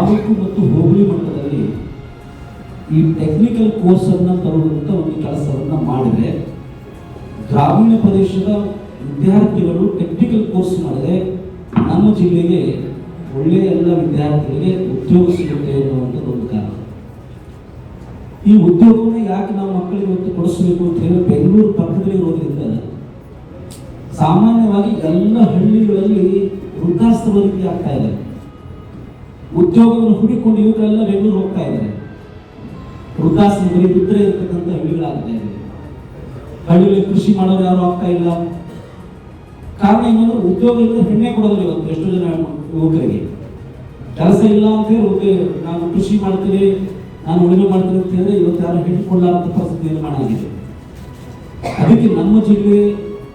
ತಾಲೂಕು ಮತ್ತು ಹೋಬಳಿ ಮಟ್ಟದಲ್ಲಿ ಈ ಟೆಕ್ನಿಕಲ್ ಕೋರ್ಸನ್ನು ತರುವಂಥ ಒಂದು ಕೆಲಸವನ್ನು ಮಾಡಿದರೆ ಗ್ರಾಮೀಣ ಪ್ರದೇಶದ ವಿದ್ಯಾರ್ಥಿಗಳು ಟೆಕ್ನಿಕಲ್ ಕೋರ್ಸ್ ಮಾಡಿದರೆ ನಮ್ಮ ಜಿಲ್ಲೆಗೆ ಒಳ್ಳೆಯ ಎಲ್ಲ ವಿದ್ಯಾರ್ಥಿಗಳಿಗೆ ಉದ್ಯೋಗ ಸಿಗುತ್ತೆ ಅನ್ನುವಂಥದ್ದು ಒಂದು ಕಾರಣ. ಈ ಉದ್ಯೋಗವನ್ನು ಯಾಕೆ ನಾವು ಮಕ್ಕಳಿಗೆ ಇವತ್ತು ಕೊಡಿಸಬೇಕು ಅಂತ ಹೇಳಿ ಬೆಂಗಳೂರು ಪಕ್ಕದಲ್ಲಿ ಇರೋದ್ರಿಂದ ಸಾಮಾನ್ಯವಾಗಿ ಎಲ್ಲ ಹಳ್ಳಿಗಳಲ್ಲಿ ವೃದ್ಧಾಶ್ರಮಕ್ಕೆ ಆಗ್ತಾ ಇದೆ. ಉದ್ಯೋಗವನ್ನು ಹುಡುಕಿಕೊಂಡು ಯುವಕರೆಲ್ಲ ಬೆಂಗಳೂರು ಹೋಗ್ತಾ ಇದ್ದಾರೆ. ವೃದ್ಧಾಶ್ರಮದಲ್ಲಿ ಬಿದ್ದರೆ ಇರತಕ್ಕಂಥ ಹಳ್ಳಿಗಳಾಗ್ತಾ ಇದೆ. ಹಳ್ಳಿಗಳಲ್ಲಿ ಕೃಷಿ ಮಾಡೋರು ಯಾರು ಆಗ್ತಾ ಇಲ್ಲ. ಕಾರಣ ಏನಂದ್ರೆ ಉದ್ಯೋಗ ಇಲ್ಲದೆ ಹೆಣ್ಣೆ ಕೊಡೋದಿಲ್ಲ. ಇವತ್ತು ಎಷ್ಟೋ ಜನ ಯುವಕರಿಗೆ ಕೆಲಸ ಇಲ್ಲ ಅಂತ ಹೇಳಿ ನಾನು ಕೃಷಿ ಮಾಡ್ತೀವಿ, ನಾನು ಉಳಿಮೆ ಮಾಡ್ತೀನಿ ಅಂತ ಹೇಳಿದ್ರೆ ಇವತ್ತು ಯಾರು ಹೆಣ್ಣು ಕೊಡಲಾರಂಥ ಪರಿಸ್ಥಿತಿ ನಿರ್ಮಾಣ ಆಗಿದೆ. ಅದಕ್ಕೆ ನಮ್ಮ ಜಿಲ್ಲೆ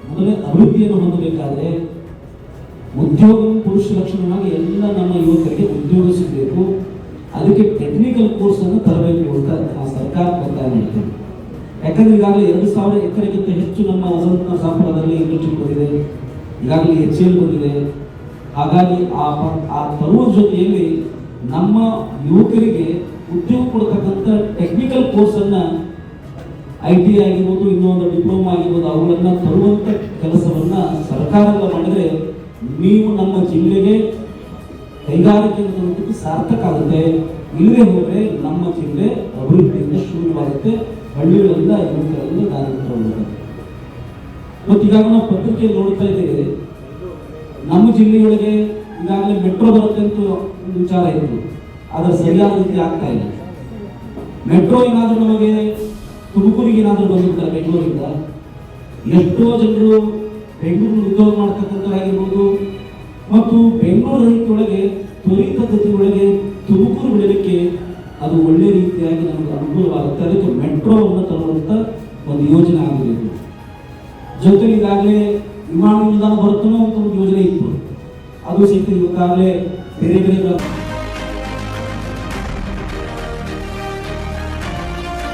ಮೊದಲೇ ಅಭಿವೃದ್ಧಿಯನ್ನು ಹೊಂದಬೇಕಾದ್ರೆ ಉದ್ಯೋಗ ಪುರುಷ ಲಕ್ಷಣವಾಗಿ ಎಲ್ಲ ನಮ್ಮ ಯುವಕರಿಗೆ ಉದ್ಯೋಗ ಸಿಗಬೇಕು. ಅದಕ್ಕೆ ಟೆಕ್ನಿಕಲ್ ಕೋರ್ಸ್ ಅನ್ನು ತರಬೇಕು ಅಂತ ನಾವು ಸರ್ಕಾರ ಒತ್ತಾಯ ಮಾಡ್ತೇವೆ. ಯಾಕಂದ್ರೆ ಈಗಾಗಲೇ 2000 ಎಕರೆಗಿಂತ ಹೆಚ್ಚು ನಮ್ಮ ವಸಂತ ನರಸಾಪುರದಲ್ಲಿ ಇಂಡಸ್ಟ್ರಿ ಬಂದಿದೆ, ಈಗಾಗಲೇ HCL ಬಂದಿದೆ. ಹಾಗಾಗಿ ಆ ತರುವ ಜೊತೆಯಲ್ಲಿ ನಮ್ಮ ಯುವಕರಿಗೆ ಉದ್ಯೋಗ ಕೊಡ್ತಕ್ಕಂಥ ಟೆಕ್ನಿಕಲ್ ಕೋರ್ಸನ್ನು IT ಆಗಿರ್ಬೋದು, ಇನ್ನೊಂದು ಡಿಪ್ಲೊಮಾ ಆಗಿರ್ಬೋದು, ಅವುಗಳನ್ನು ತರುವಂಥ ಕೆಲಸವನ್ನು ಸರ್ಕಾರಗಳು ಮಾಡಿದರೆ ನೀವು ನಮ್ಮ ಜಿಲ್ಲೆಗೆ ಕೈಗಾರಿಕೆ ಅನ್ನೋದಕ್ಕೆ ಸಾರ್ಥಕ ಆಗುತ್ತೆ. ಇಲ್ಲದೆ ಹೋದರೆ ನಮ್ಮ ಜಿಲ್ಲೆ ಅಭಿವೃದ್ಧಿಯಿಂದ ಶೂನ್ಯವಾಗುತ್ತೆ. ಹಳ್ಳಿಗಳೆಲ್ಲ ಯುವಕರೆಲ್ಲ ದಾರಿದ್ರ್ಯವಾಗುತ್ತೆ. ಮತ್ತು ಈಗಾಗಲೇ ನಾವು ಪತ್ರಿಕೆಯಲ್ಲಿ ನೋಡ್ತಾ ಇದ್ದೇವೆ, ನಮ್ಮ ಜಿಲ್ಲೆಯೊಳಗೆ ಈಗಾಗಲೇ ಮೆಟ್ರೋ ಬರುತ್ತೆ ಅಂತ ಒಂದು ವಿಚಾರ ಇತ್ತು, ಆದರೆ ಸರಿಯಾದ ರೀತಿ ಆಗ್ತಾ ಇಲ್ಲ. ಮೆಟ್ರೋ ಏನಾದರೂ ನಮಗೆ ತುಮಕೂರಿಗೆ ಏನಾದರೂ ಬಂದಿರ್ತಾರೆ ಬೆಂಗಳೂರಿಂದ, ಎಷ್ಟೋ ಜನರು ಬೆಂಗಳೂರು ಉದ್ಯೋಗ ಮಾಡ್ತಕ್ಕಂಥದ್ದಾಗಿರ್ಬೋದು ಮತ್ತು ಬೆಂಗಳೂರು ರೀತಿಯೊಳಗೆ ತ್ವರಿತ ಗತಿಯೊಳಗೆ ತುಮಕೂರು ಬೆಳೆಯಲಿಕ್ಕೆ ಅದು ಒಳ್ಳೆ ರೀತಿಯಾಗಿ ನಮಗೆ ಅನುಕೂಲವಾಗುತ್ತೆ. ಅದಕ್ಕೆ ಮೆಟ್ರೋವನ್ನು ತರುವಂಥ ಒಂದು ಯೋಜನೆ ಆಗಬೇಕು. ಜೊತೆಗೆ ಈಗಾಗಲೇ ವಿಮಾನ ನಿಲ್ದಾಣ ಬರುತ್ತೋ ಅಂತ ಒಂದು ಯೋಜನೆ ಇತ್ತು, ಅದು ಸಹಿತ ಈಗಾಗಲೇ ಬೇರೆ ಬೇರೆ